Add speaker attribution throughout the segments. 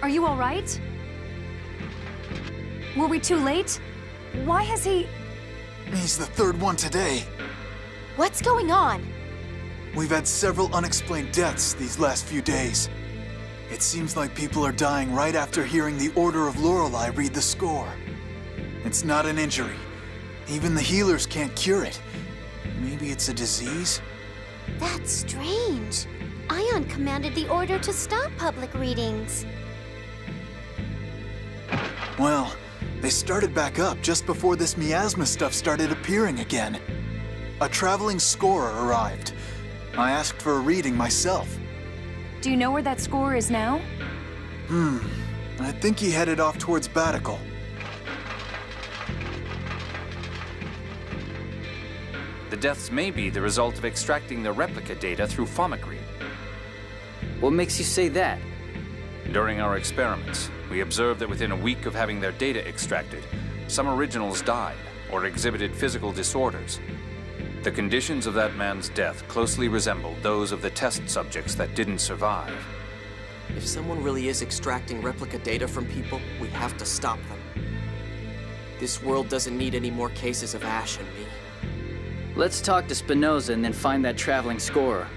Speaker 1: Are you all right? Were we too late? Why has he...
Speaker 2: He's the third one today.
Speaker 3: What's going on?
Speaker 2: We've had several unexplained deaths these last few days. It seems like people are dying right after hearing the Order of Lorelei read the score. It's not an injury. Even the healers can't cure it. Maybe it's a disease?
Speaker 3: That's strange. Ion commanded the Order to stop public readings.
Speaker 2: Well, they started back up just before this miasma stuff started appearing again. A traveling scorer arrived. I asked for a reading myself.
Speaker 1: Do you know where that scorer is now?
Speaker 2: I think he headed off towards Batical.
Speaker 4: The deaths may be the result of extracting the replica data through Fomicry.
Speaker 5: What makes you say that?
Speaker 4: During our experiments, we observed that within a week of having their data extracted, some originals died or exhibited physical disorders. The conditions of that man's death closely resembled those of the test subjects that didn't survive.
Speaker 6: If someone really is extracting replica data from people, we have to stop them. This world doesn't need any more cases of Ash and me.
Speaker 5: Let's talk to Spinoza and then find that traveling scorer.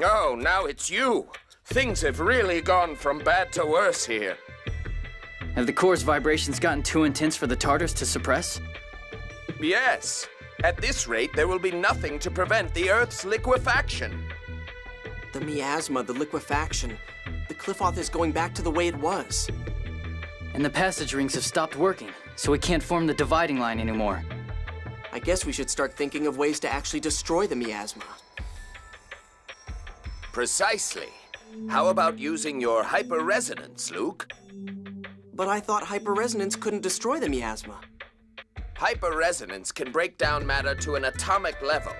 Speaker 7: Oh, now it's you. Things have really gone from bad to worse here.
Speaker 5: Have the core's vibrations gotten too intense for the Tartars to suppress?
Speaker 7: Yes. At this rate, there will be nothing to prevent the Earth's liquefaction.
Speaker 6: The miasma, the liquefaction, the Cliffoth is going back to the way it was.
Speaker 5: And the passage rings have stopped working, so we can't form the dividing line anymore.
Speaker 6: I guess we should start thinking of ways to actually destroy the miasma.
Speaker 7: Precisely. How about using your hyperresonance, Luke?
Speaker 6: But I thought hyperresonance couldn't destroy the miasma.
Speaker 7: Hyperresonance can break down matter to an atomic level.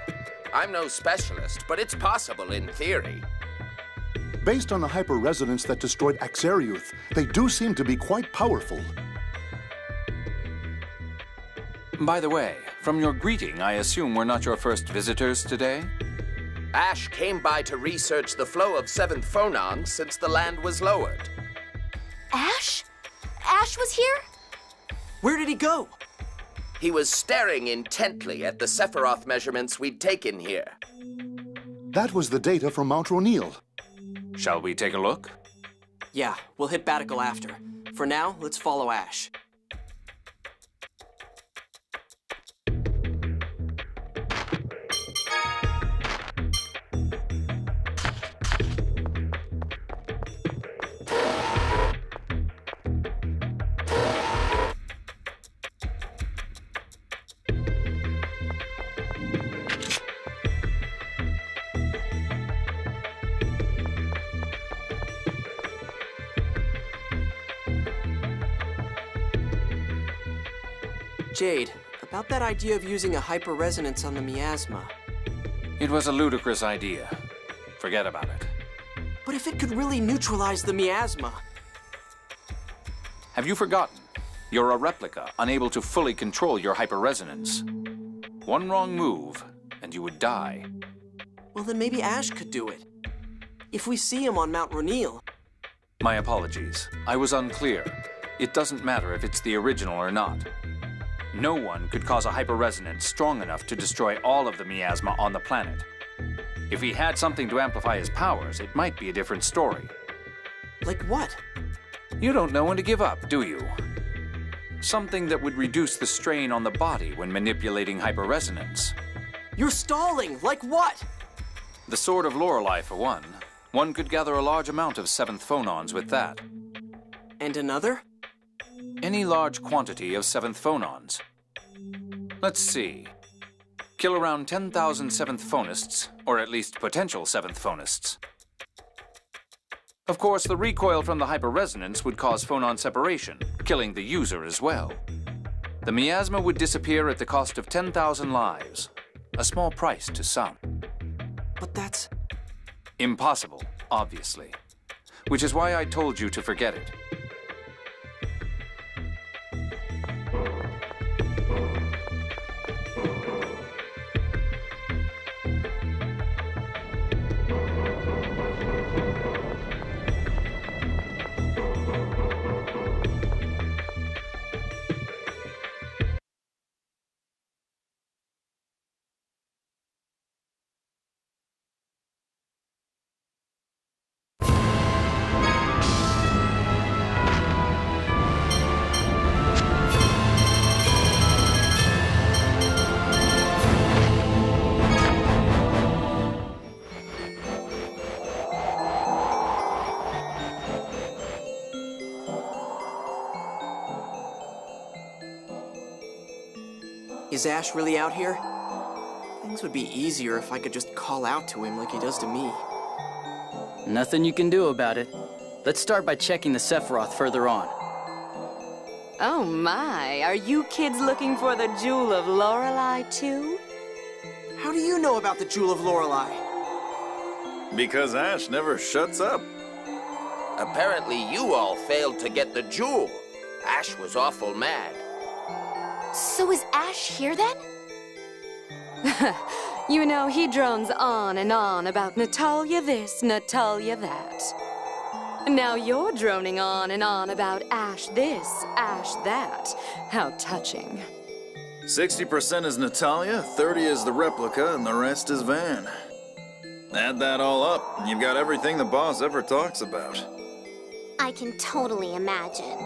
Speaker 7: I'm no specialist, but it's possible in theory.
Speaker 8: Based on the hyperresonance that destroyed Axariuth, they do seem to be quite powerful.
Speaker 4: By the way, from your greeting, I assume we're not your first visitors today?
Speaker 7: Ash came by to research the flow of 7th phonons since the land was lowered.
Speaker 3: Ash? Ash was here?
Speaker 6: Where did he go?
Speaker 7: He was staring intently at the Sephiroth measurements we'd taken here.
Speaker 8: That was the data from Mount Roneal.
Speaker 4: Shall we take a look?
Speaker 6: Yeah, we'll hit Batical after. For now, let's follow Ash. Jade, about that idea of using a hyperresonance on the miasma.
Speaker 4: It was a ludicrous idea. Forget about it.
Speaker 6: But if it could really neutralize the miasma...
Speaker 4: Have you forgotten? You're a replica, unable to fully control your hyperresonance. One wrong move, and you would die.
Speaker 6: Well, then maybe Ash could do it. If we see him on Mount Roneal...
Speaker 4: My apologies. I was unclear. It doesn't matter if it's the original or not. No one could cause a hyperresonance strong enough to destroy all of the miasma on the planet. If he had something to amplify his powers, it might be a different story.
Speaker 6: Like what?
Speaker 4: You don't know when to give up, do you? Something that would reduce the strain on the body when manipulating hyperresonance.
Speaker 6: You're stalling! Like what?
Speaker 4: The Sword of Lorelei, for one. One could gather a large amount of 7th phonons with that.
Speaker 6: And another?
Speaker 4: Any large quantity of 7th phonons. Let's see. Kill around 10,000 7th phonists, or at least potential 7th phonists. Of course, the recoil from the hyperresonance would cause phonon separation, killing the user as well. The miasma would disappear at the cost of 10,000 lives. A small price to some.
Speaker 6: But that's...
Speaker 4: Impossible, obviously. Which is why I told you to forget it.
Speaker 6: Is Ash really out here? Things would be easier if I could just call out to him like he does to me.
Speaker 5: Nothing you can do about it. Let's start by checking the Sephiroth further on.
Speaker 9: Oh my, are you kids looking for the Jewel of Lorelei too?
Speaker 6: How do you know about the Jewel of Lorelei?
Speaker 10: Because Ash never shuts up.
Speaker 7: Apparently you all failed to get the jewel. Ash was awful mad.
Speaker 3: So is Ash here then?
Speaker 9: You know, he drones on and on about Natalia this, Natalia that. Now you're droning on and on about Ash this, Ash that. How touching.
Speaker 10: 60% is Natalia, 30 is the replica, and the rest is Van. Add that all up, and you've got everything the boss ever talks about.
Speaker 3: I can totally imagine.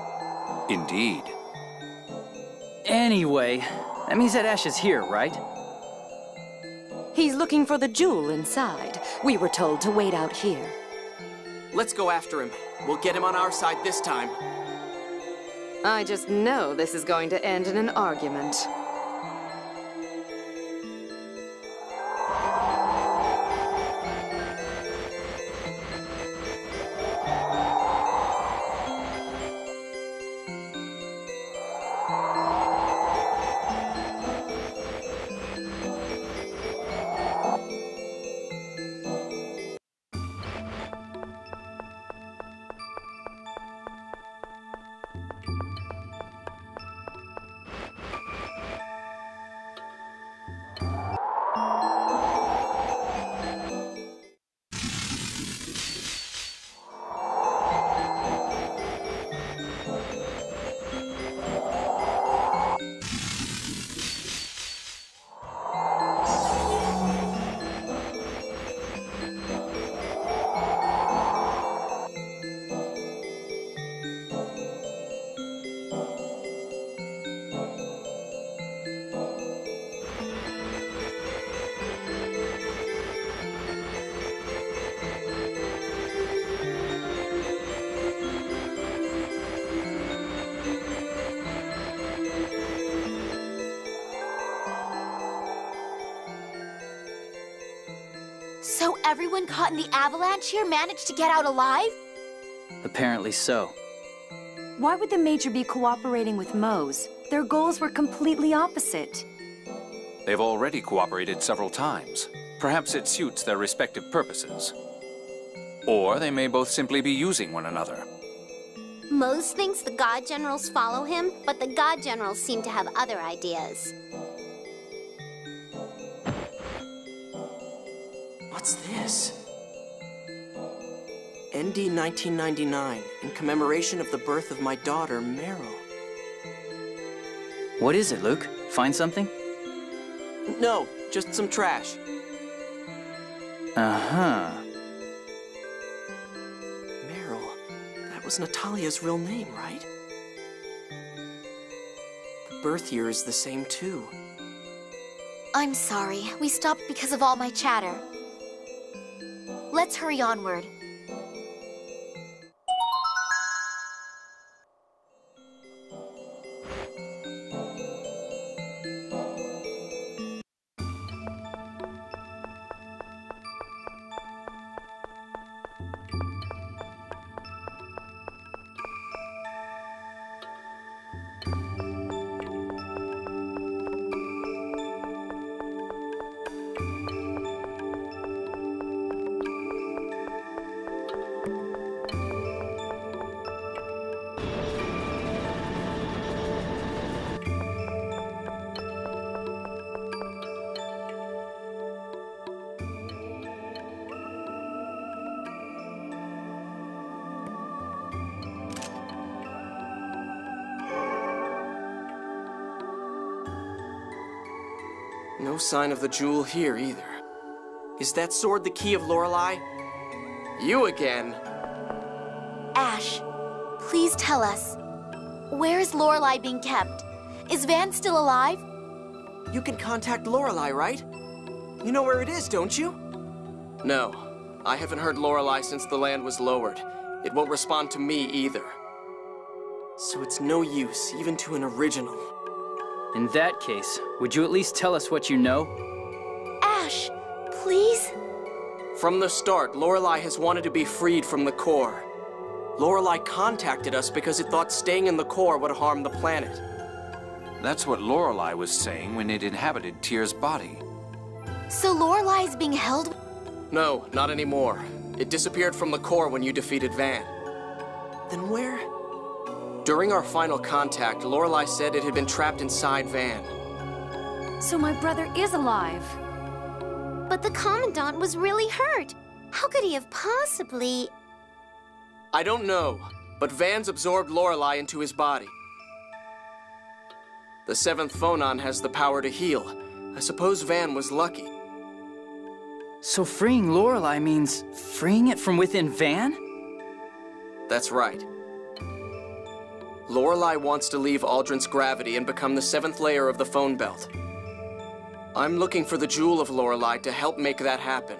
Speaker 4: Indeed.
Speaker 5: Anyway, that means that Ash is here, right?
Speaker 9: He's looking for the jewel inside. We were told to wait out here.
Speaker 6: Let's go after him. We'll get him on our side this time.
Speaker 9: I just know this is going to end in an argument.
Speaker 3: So everyone caught in the avalanche here managed to get out alive?
Speaker 5: Apparently so.
Speaker 1: Why would the Major be cooperating with Mohs? Their goals were completely opposite.
Speaker 4: They've already cooperated several times. Perhaps it suits their respective purposes. Or they may both simply be using one another.
Speaker 3: Mohs thinks the God Generals follow him, but the God Generals seem to have other ideas.
Speaker 6: What's this? ND 1999, in commemoration of the birth of my daughter, Meryl.
Speaker 5: What is it, Luke? Find something?
Speaker 6: No, just some trash.
Speaker 5: Uh-huh.
Speaker 6: Meryl, that was Natalia's real name, right? The birth year is the same, too.
Speaker 11: I'm sorry. We stopped because of all my chatter. Let's hurry onward.
Speaker 6: No sign of the jewel here, either. Is that sword the key of Lorelei? You again!
Speaker 11: Ash, please tell us. Where is Lorelei being kept? Is Van still alive?
Speaker 6: You can contact Lorelei, right? You know where it is, don't you? No. I haven't heard Lorelei since the land was lowered. It won't respond to me, either. So it's no use, even to an original.
Speaker 5: In that case, would you at least tell us what you know?
Speaker 11: Ash, please?
Speaker 6: From the start, Lorelei has wanted to be freed from the core. Lorelei contacted us because it thought staying in the core would harm the planet.
Speaker 4: That's what Lorelei was saying when it inhabited Tyr's body.
Speaker 11: So Lorelei is being held?
Speaker 6: No, not anymore. It disappeared from the core when you defeated Van. Then where? During our final contact, Lorelei said it had been trapped inside Van.
Speaker 1: So my brother is alive.
Speaker 3: But the Commandant was really hurt. How could he have possibly...
Speaker 6: I don't know, but Van's absorbed Lorelei into his body. The 7th phonon has the power to heal. I suppose Van was lucky.
Speaker 5: So freeing Lorelei means freeing it from within Van?
Speaker 6: That's right. Lorelei wants to leave Aldrin's gravity and become the 7th layer of the phone belt. I'm looking for the Jewel of Lorelei to help make that happen.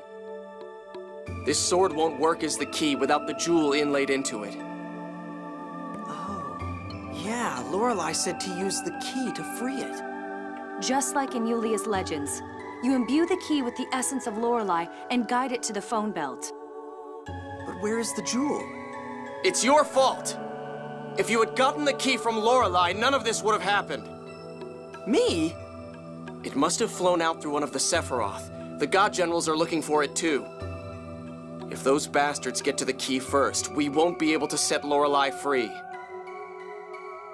Speaker 6: This sword won't work as the key without the jewel inlaid into it. Oh, yeah, Lorelei said to use the key to free it.
Speaker 1: Just like in Yulia's legends, you imbue the key with the essence of Lorelei and guide it to the phone belt.
Speaker 6: But where is the jewel? It's your fault! If you had gotten the key from Lorelei, none of this would have happened. Me? It must have flown out through one of the Sephiroth. The God Generals are looking for it too. If those bastards get to the key first, we won't be able to set Lorelei free.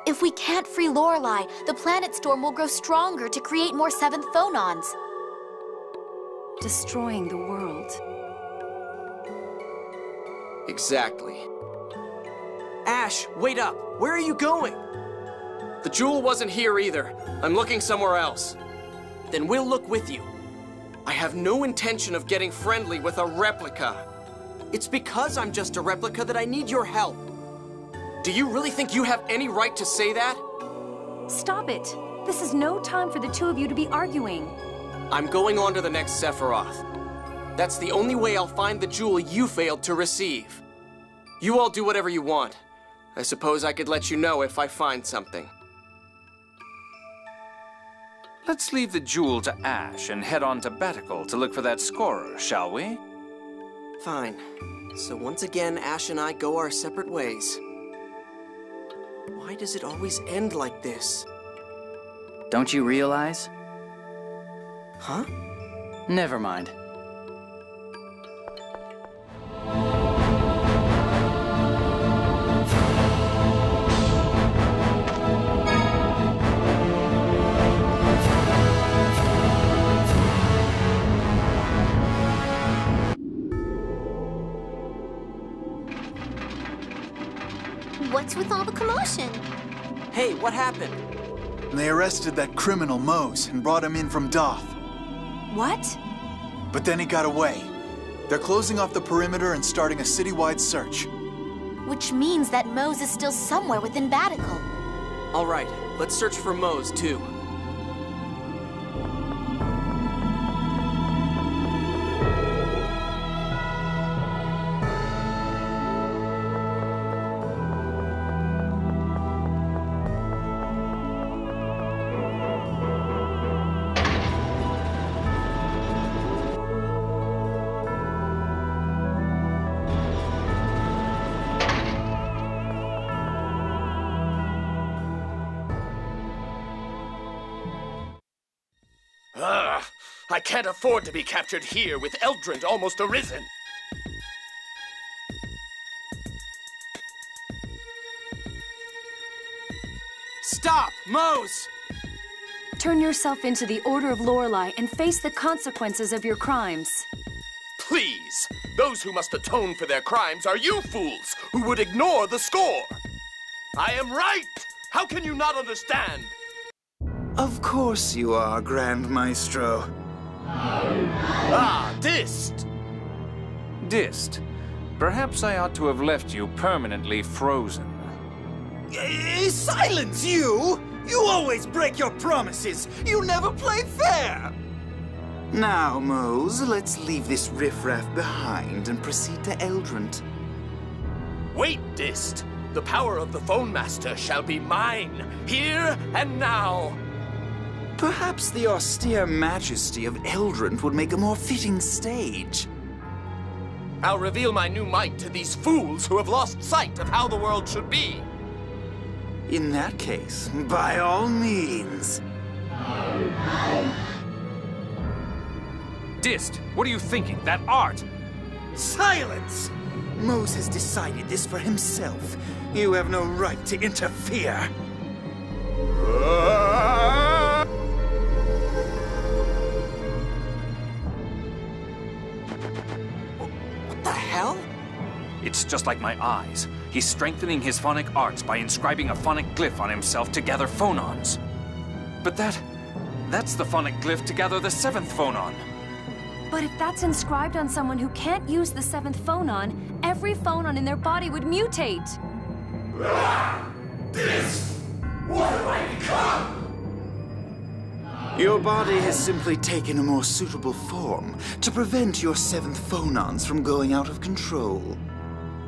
Speaker 11: If we can't free Lorelei, the planet storm will grow stronger to create more 7th phonons.
Speaker 1: Destroying the world.
Speaker 6: Exactly. Ash, wait up! Where are you going? The jewel wasn't here either. I'm looking somewhere else. Then we'll look with you. I have no intention of getting friendly with a replica. It's because I'm just a replica that I need your help. Do you really think you have any right to say that?
Speaker 1: Stop it. This is no time for the two of you to be arguing.
Speaker 6: I'm going on to the next Sephiroth. That's the only way I'll find the jewel you failed to receive. You all do whatever you want. I suppose I could let you know if I find something.
Speaker 4: Let's leave the jewel to Ash and head on to Batical to look for that scorer, shall we?
Speaker 6: Fine. So once again, Ash and I go our separate ways. Why does it always end like this?
Speaker 5: Don't you realize?
Speaker 6: Huh?
Speaker 5: Never mind.
Speaker 3: What's with all the commotion?
Speaker 6: Hey, what happened?
Speaker 2: They arrested that criminal Mohs and brought him in from Doth.
Speaker 1: What?
Speaker 2: But then he got away. They're closing off the perimeter and starting a citywide search.
Speaker 11: Which means that Mohs is still somewhere within Batical.
Speaker 6: All right, let's search for Mohs, too.
Speaker 7: I can't afford to be captured here with Eldrant almost arisen.
Speaker 6: Stop! Mohs!
Speaker 1: Turn yourself into the Order of Lorelei and face the consequences of your crimes.
Speaker 7: Please! Those who must atone for their crimes are you fools who would ignore the score! I am right! How can you not understand?
Speaker 10: Of course you are, Grand Maestro.
Speaker 7: Ah, Dist!
Speaker 4: Dist, perhaps I ought to have left you permanently frozen.
Speaker 10: Silence, you! You always break your promises! You never play fair! Now, Mohs, let's leave this riffraff behind and proceed to Eldrant.
Speaker 7: Wait, Dist! The power of the Phone Master shall be mine, here and now!
Speaker 10: Perhaps the austere majesty of Eldrant would make a more fitting stage.
Speaker 7: I'll reveal my new might to these fools who have lost sight of how the world should be.
Speaker 10: In that case, by all means.
Speaker 4: Dist, what are you thinking? That art!
Speaker 10: Silence! Mohs has decided this for himself. You have no right to interfere.
Speaker 6: What the hell?
Speaker 4: It's just like my eyes. He's strengthening his phonic arts by inscribing a phonic glyph on himself to gather phonons. But that's the phonic glyph to gather the 7th phonon.
Speaker 1: But if that's inscribed on someone who can't use the 7th phonon, every phonon in their body would mutate.
Speaker 7: This! What have I become?
Speaker 10: Your body has simply taken a more suitable form to prevent your 7th phonons from going out of control.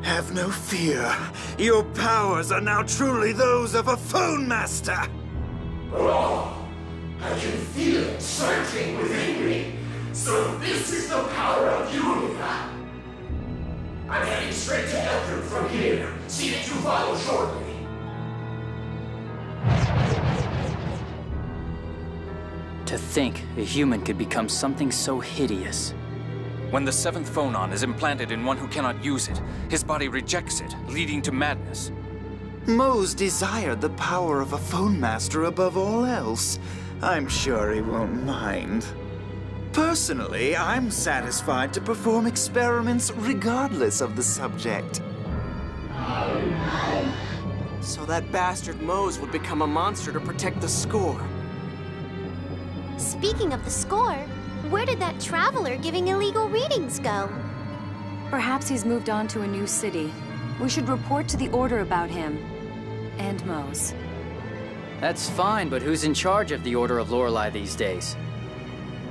Speaker 10: Have no fear. Your powers are now truly those of a Phone Master!
Speaker 7: Oh, I can feel it surging within me. So this is the power of Julia. I'm heading straight to Eldred from here. See that you follow shortly.
Speaker 5: To think a human could become something so hideous.
Speaker 4: When the 7th phonon is implanted in one who cannot use it, his body rejects it, leading to madness.
Speaker 10: Mohs desired the power of a Phone Master above all else. I'm sure he won't mind. Personally, I'm satisfied to perform experiments regardless of the subject.
Speaker 6: So that bastard Mohs would become a monster to protect the score.
Speaker 3: Speaking of the score, where did that traveler giving illegal readings go?
Speaker 1: Perhaps he's moved on to a new city. We should report to the Order about him. And Mohs.
Speaker 5: That's fine, but who's in charge of the Order of Lorelei these days?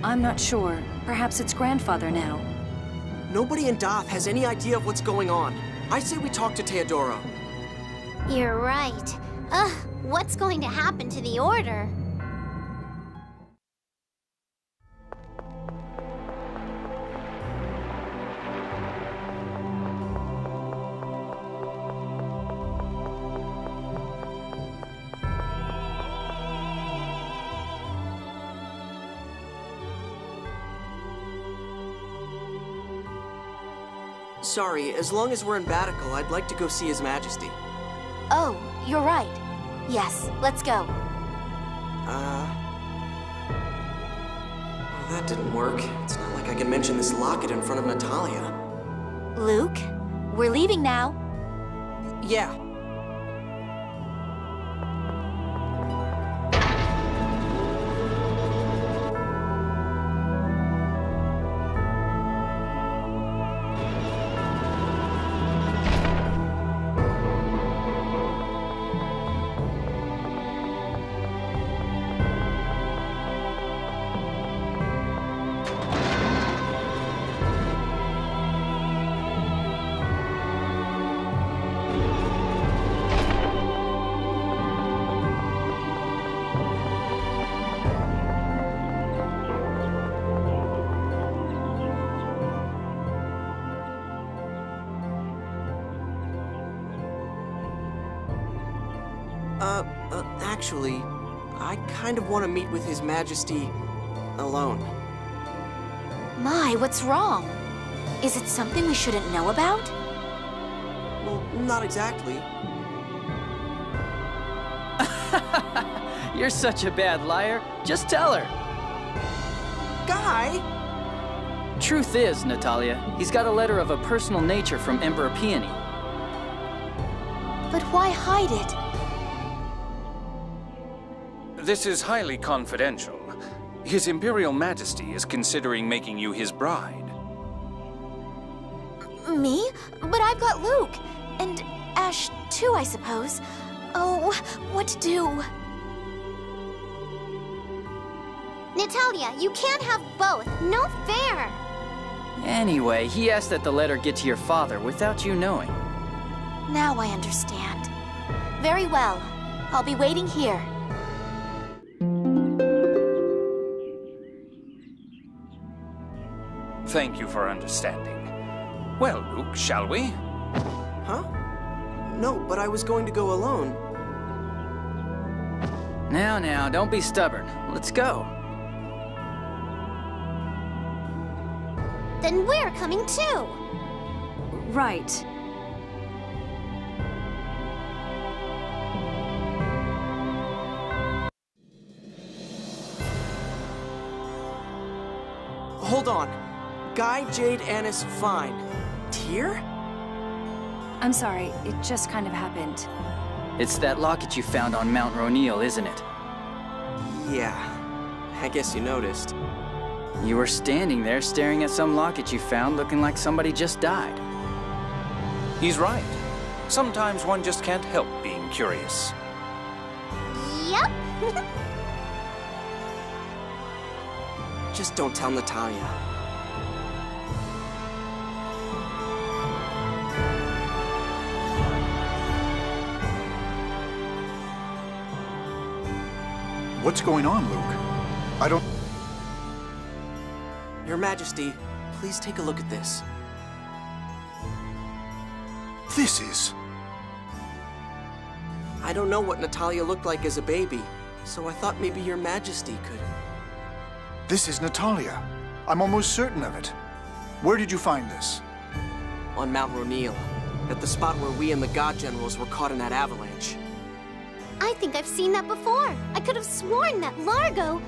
Speaker 1: I'm not sure. Perhaps it's grandfather now.
Speaker 6: Nobody in Doth has any idea of what's going on. I say we talk to Teodoro.
Speaker 3: You're right. What's going to happen to the Order?
Speaker 6: Sorry, as long as we're in Batical, I'd like to go see His Majesty.
Speaker 11: Oh, you're right. Yes, let's go.
Speaker 6: Well, that didn't work. It's not like I can mention this locket in front of Natalia.
Speaker 11: Luke, we're leaving now.
Speaker 6: Yeah. Actually, I kind of want to meet with His Majesty alone.
Speaker 11: My, what's wrong? Is it something we shouldn't know about?
Speaker 6: Well, not exactly.
Speaker 5: You're such a bad liar. Just tell her.
Speaker 6: Guy!
Speaker 5: Truth is, Natalia, he's got a letter of a personal nature from Emperor Peony.
Speaker 11: But why hide it?
Speaker 4: This is highly confidential. His Imperial Majesty is considering making you his bride.
Speaker 11: Me? But I've got Luke. And Ash, too, I suppose. Oh, what to do?
Speaker 3: Natalia, you can't have both. No fair.
Speaker 5: Anyway, he asked that the letter get to your father without you knowing.
Speaker 11: Now I understand. Very well. I'll be waiting here.
Speaker 4: Thank you for understanding. Well, Luke, shall we?
Speaker 6: Huh? No, but I was going to go alone.
Speaker 5: Now, don't be stubborn. Let's go.
Speaker 3: Then we're coming too.
Speaker 1: Right.
Speaker 6: Hold on. Guy, Jade, Annis, fine. Tyr?
Speaker 1: I'm sorry, it just kind of happened.
Speaker 5: It's that locket you found on Mount Roneal, isn't it?
Speaker 6: Yeah. I guess you noticed.
Speaker 5: You were standing there staring at some locket you found looking like somebody just died.
Speaker 4: He's right. Sometimes one just can't help being curious.
Speaker 3: Yep.
Speaker 6: Just don't tell Natalia.
Speaker 8: What's going on, Luke? I don't...
Speaker 6: Your Majesty, please take a look at this.
Speaker 8: This is...
Speaker 6: I don't know what Natalia looked like as a baby, so I thought maybe Your Majesty could...
Speaker 8: This is Natalia. I'm almost certain of it. Where did you find this?
Speaker 6: On Mount Roneal, at the spot where we and the God Generals were caught in that avalanche.
Speaker 3: I think I've seen that before. I could have sworn that Largo...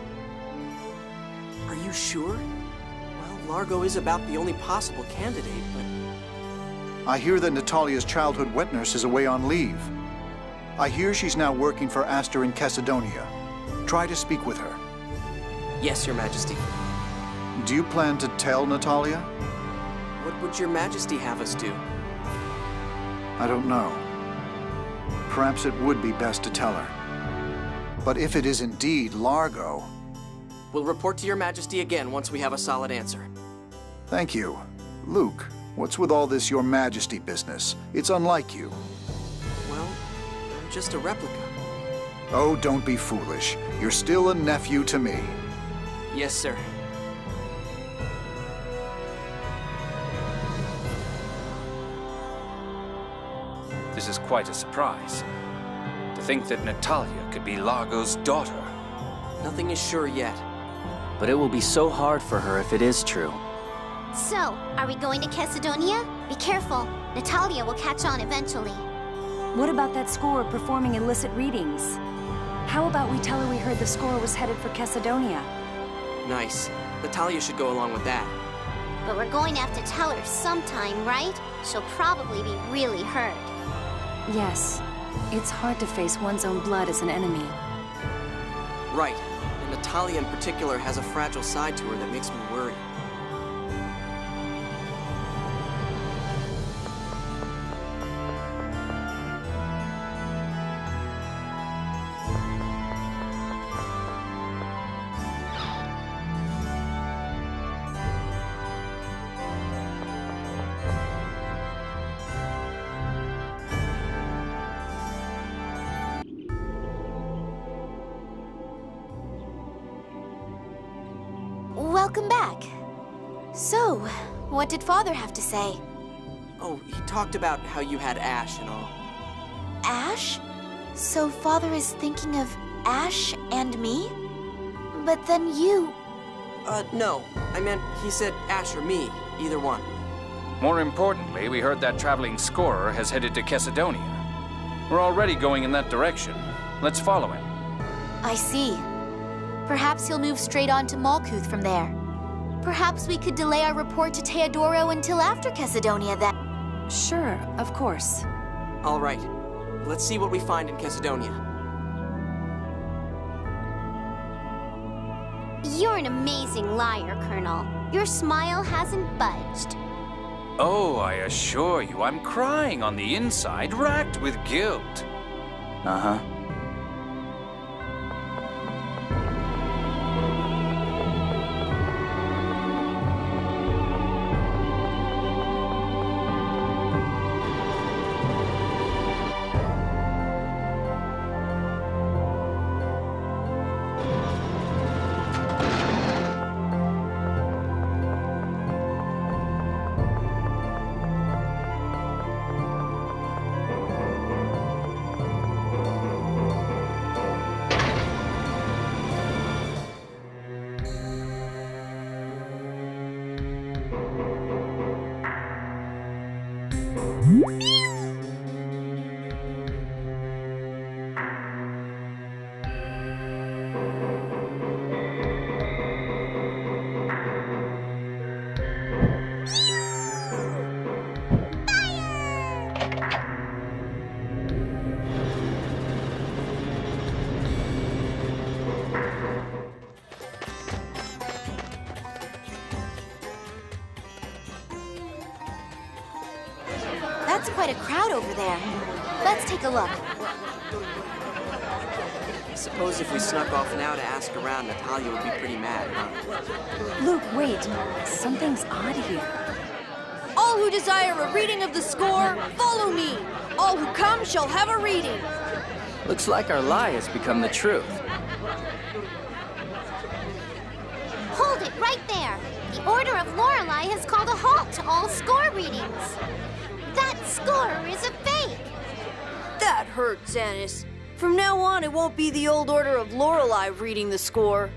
Speaker 6: Are you sure? Well, Largo is about the only possible candidate, but...
Speaker 8: I hear that Natalia's childhood wet nurse is away on leave. I hear she's now working for Aster in Cassidonia. Try to speak with her.
Speaker 6: Yes, Your Majesty.
Speaker 8: Do you plan to tell Natalia?
Speaker 6: What would Your Majesty have us do?
Speaker 8: I don't know. Perhaps it would be best to tell her. But if it is indeed Largo...
Speaker 6: We'll report to Your Majesty again once we have a solid answer.
Speaker 8: Thank you. Luke, what's with all this Your Majesty business? It's unlike you.
Speaker 6: Well, I'm just a replica.
Speaker 8: Oh, don't be foolish. You're still a nephew to me.
Speaker 6: Yes, sir.
Speaker 4: This is quite a surprise. To think that Natalia could be Largo's daughter.
Speaker 6: Nothing is sure yet.
Speaker 5: But it will be so hard for her if it is true.
Speaker 3: So, are we going to Cassidonia? Be careful. Natalia will catch on eventually.
Speaker 1: What about that score performing illicit readings? How about we tell her we heard the score was headed for Chesedonia?
Speaker 6: Nice. Natalia should go along with that.
Speaker 3: But we're going to have to tell her sometime, right? She'll probably be really hurt.
Speaker 1: Yes. It's hard to face one's own blood as an enemy.
Speaker 6: Right. And Natalia in particular has a fragile side to her that makes me worry.
Speaker 11: Welcome back. So, what did Father have to say?
Speaker 6: Oh, he talked about how you had Ash and all.
Speaker 11: Ash? So Father is thinking of Ash and me? But then you...
Speaker 6: No. I meant he said Ash or me. Either one.
Speaker 4: More importantly, we heard that traveling scorer has headed to Chesedonia. We're already going in that direction. Let's follow him.
Speaker 11: I see. Perhaps he'll move straight on to Malkuth from there. Perhaps we could delay our report to Teodoro until after Chesedonia then.
Speaker 1: Sure, of course.
Speaker 6: All right. Let's see what we find in Chesedonia.
Speaker 3: You're an amazing liar, Colonel. Your smile hasn't budged.
Speaker 4: Oh, I assure you, I'm crying on the inside, racked with guilt.
Speaker 5: Uh-huh.
Speaker 11: That's quite a crowd over there. Let's take a look.
Speaker 6: I suppose if we snuck off now to ask around, Natalia would be pretty mad, huh?
Speaker 1: Luke, wait. Something's odd here.
Speaker 12: All who desire a reading of the score, follow me. All who come shall have a reading.
Speaker 5: Looks like our lie has become the truth.
Speaker 3: Hold it right there. The Order of Lorelei has called a halt to all score readings. That score is a fake.
Speaker 12: That hurts, Xanis. From now on, it won't be the old Order of Lorelei reading the score.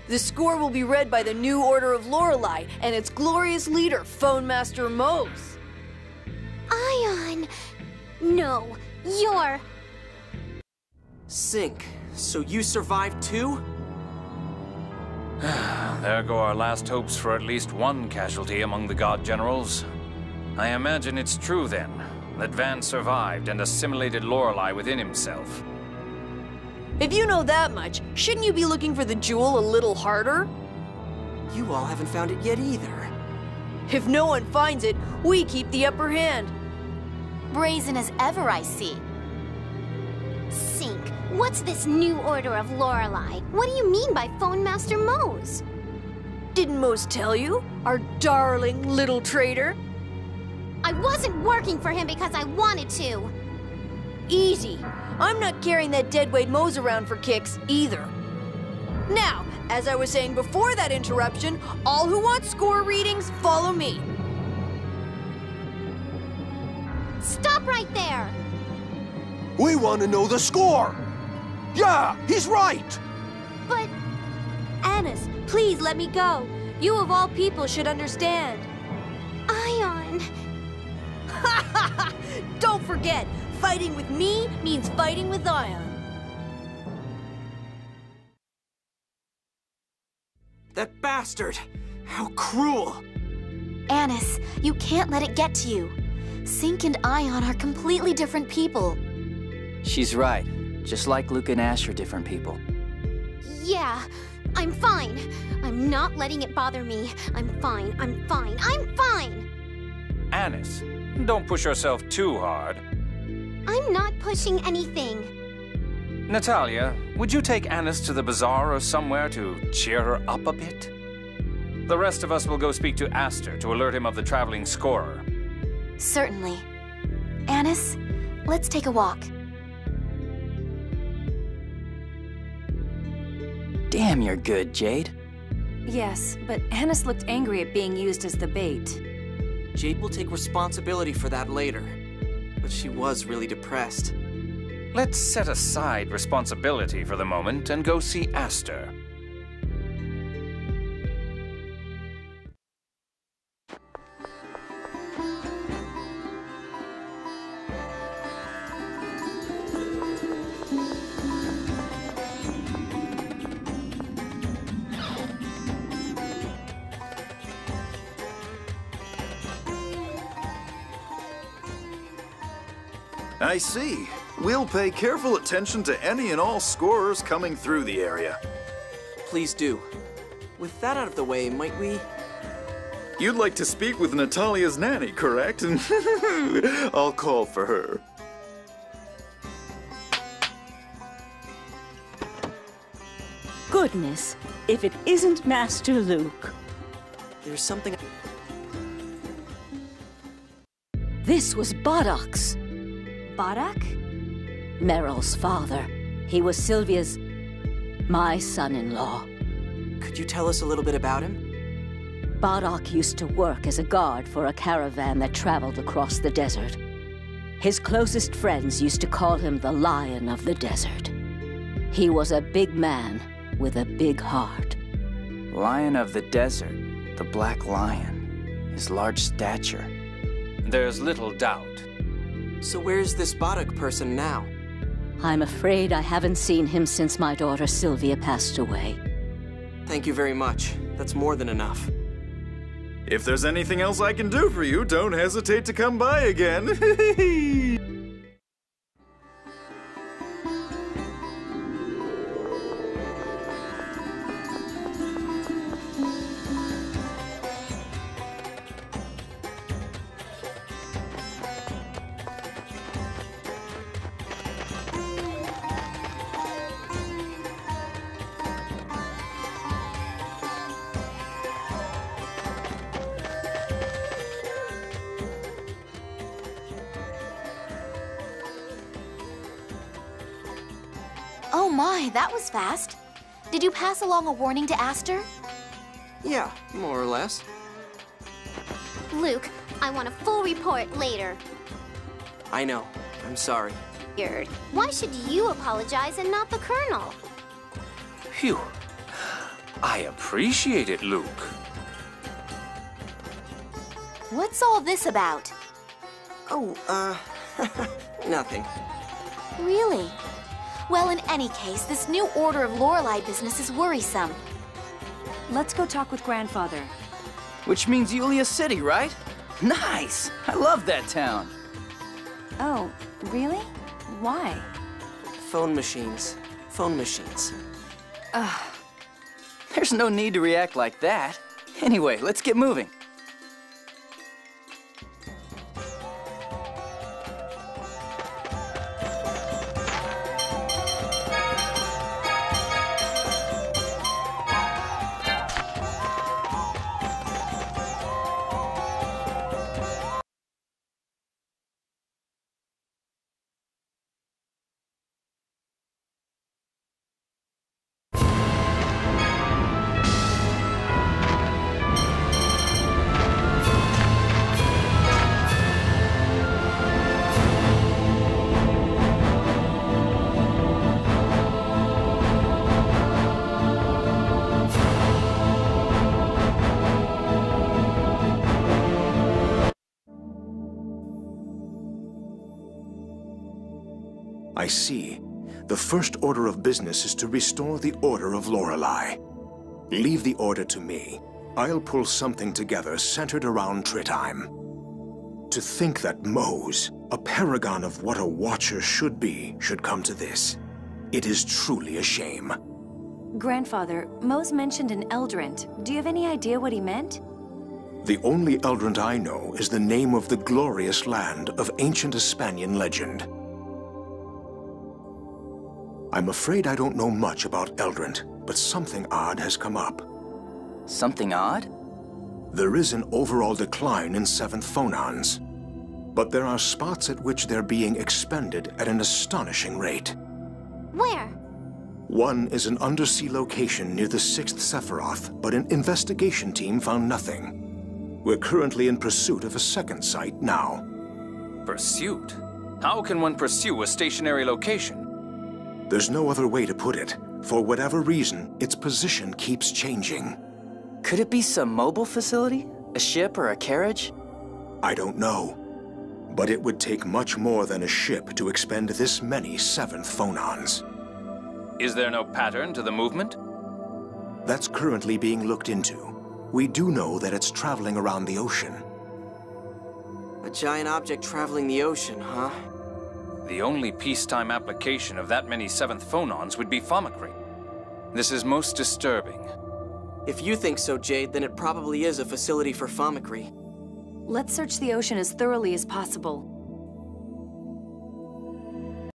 Speaker 12: The score will be read by the new Order of Lorelei and its glorious leader, Phone Master Mohs.
Speaker 3: Ion! No, you're...
Speaker 6: Sync. So you survived too?
Speaker 4: There go our last hopes for at least one casualty among the God Generals. I imagine it's true, then, that Van survived and assimilated Lorelei within himself.
Speaker 12: If you know that much, shouldn't you be looking for the jewel a little harder?
Speaker 6: You all haven't found it yet either.
Speaker 12: If no one finds it, we keep the upper hand.
Speaker 11: Brazen as ever, I see.
Speaker 3: Sync, what's this new Order of Lorelei? What do you mean by Phone Master Mohs?
Speaker 12: Didn't Mohs tell you? Our darling little traitor?
Speaker 3: I wasn't working for him because I wanted to.
Speaker 12: Easy. I'm not carrying that deadweight Mohs around for kicks, either. Now, as I was saying before that interruption, all who want score readings, follow me.
Speaker 3: Stop right there!
Speaker 7: We want to know the score! Yeah, he's right!
Speaker 3: But...
Speaker 12: Anis, please let me go. You of all people should understand.
Speaker 3: Ion... again.
Speaker 12: Don't forget, fighting with me means fighting with Ion.
Speaker 6: That bastard! How cruel!
Speaker 11: Anis, you can't let it get to you. Sync and Ion are completely different people.
Speaker 5: She's right. Just like Luke and Ash are different people.
Speaker 3: Yeah, I'm fine. I'm not letting it bother me. I'm fine, I'm fine, I'm fine!
Speaker 4: Anis, don't push yourself too hard.
Speaker 3: I'm not pushing anything.
Speaker 4: Natalia, would you take Anis to the bazaar or somewhere to cheer her up a bit? The rest of us will go speak to Aster to alert him of the traveling scorer.
Speaker 11: Certainly. Anis, let's take a walk.
Speaker 5: Damn, you're good, Jade.
Speaker 1: Yes, but Anis looked angry at being used as the bait.
Speaker 6: Jade will take responsibility for that later. But she was really depressed.
Speaker 4: Let's set aside responsibility for the moment and go see Aster.
Speaker 10: I see. We'll pay careful attention to any and all scorers coming through the area.
Speaker 6: Please do. With that out of the way, might we...
Speaker 10: You'd like to speak with Natalia's nanny, correct? I'll call for her.
Speaker 13: Goodness, if it isn't Master Luke.
Speaker 6: There's something...
Speaker 13: This was Boddock's.
Speaker 1: Boddock?
Speaker 13: Meryl's father. He was Sylvia's... my son-in-law.
Speaker 6: Could you tell us a little bit about him?
Speaker 13: Boddock used to work as a guard for a caravan that traveled across the desert. His closest friends used to call him the Lion of the Desert. He was a big man with a big heart.
Speaker 5: Lion of the Desert, the Black Lion. His large stature.
Speaker 4: There's little doubt.
Speaker 6: So where's this Boddock person now?
Speaker 13: I'm afraid I haven't seen him since my daughter Sylvia passed away.
Speaker 6: Thank you very much. That's more than enough.
Speaker 10: If there's anything else I can do for you, don't hesitate to come by again.
Speaker 11: Oh my, that was fast. Did you pass along a warning to Aster?
Speaker 6: Yeah, more or less.
Speaker 3: Luke, I want a full report later.
Speaker 6: I know. I'm sorry.
Speaker 3: Weird. Why should you apologize and not the Colonel?
Speaker 4: Phew. I appreciate it, Luke.
Speaker 11: What's all this about?
Speaker 6: Oh, nothing.
Speaker 11: Really? Well, in any case, this new Order of Lorelei business is worrisome.
Speaker 1: Let's go talk with Grandfather.
Speaker 5: Which means Yulia City, right? Nice! I love that town.
Speaker 1: Oh, really? Why?
Speaker 6: Phone machines. Phone machines.
Speaker 5: There's no need to react like that. Anyway, let's get moving.
Speaker 14: I see. The first order of business is to restore the Order of Lorelei. Leave the order to me. I'll pull something together centered around Tritime. To think that Mohs, a paragon of what a Watcher should be, should come to this. It is truly a shame.
Speaker 1: Grandfather, Mohs mentioned an Eldrant. Do you have any idea what he meant?
Speaker 14: The only Eldrant I know is the name of the glorious land of ancient Hispanian legend. I'm afraid I don't know much about Eldrant, but something odd has come up.
Speaker 5: Something odd?
Speaker 14: There is an overall decline in 7th phonons, but there are spots at which they're being expended at an astonishing rate.
Speaker 3: Where?
Speaker 14: One is an undersea location near the 6th Sephiroth, but an investigation team found nothing. We're currently in pursuit of a second site now.
Speaker 4: Pursuit? How can one pursue a stationary location?
Speaker 14: There's no other way to put it. For whatever reason, its position keeps changing.
Speaker 5: Could it be some mobile facility? A ship or a carriage?
Speaker 14: I don't know. But it would take much more than a ship to expend this many 7th phonons.
Speaker 4: Is there no pattern to the movement?
Speaker 14: That's currently being looked into. We do know that it's traveling around the ocean.
Speaker 6: A giant object traveling the ocean, huh?
Speaker 4: The only peacetime application of that many 7th phonons would be Famicry. This is most disturbing.
Speaker 6: If you think so, Jade, then it probably is a facility for Famicry.
Speaker 1: Let's search the ocean as thoroughly as possible.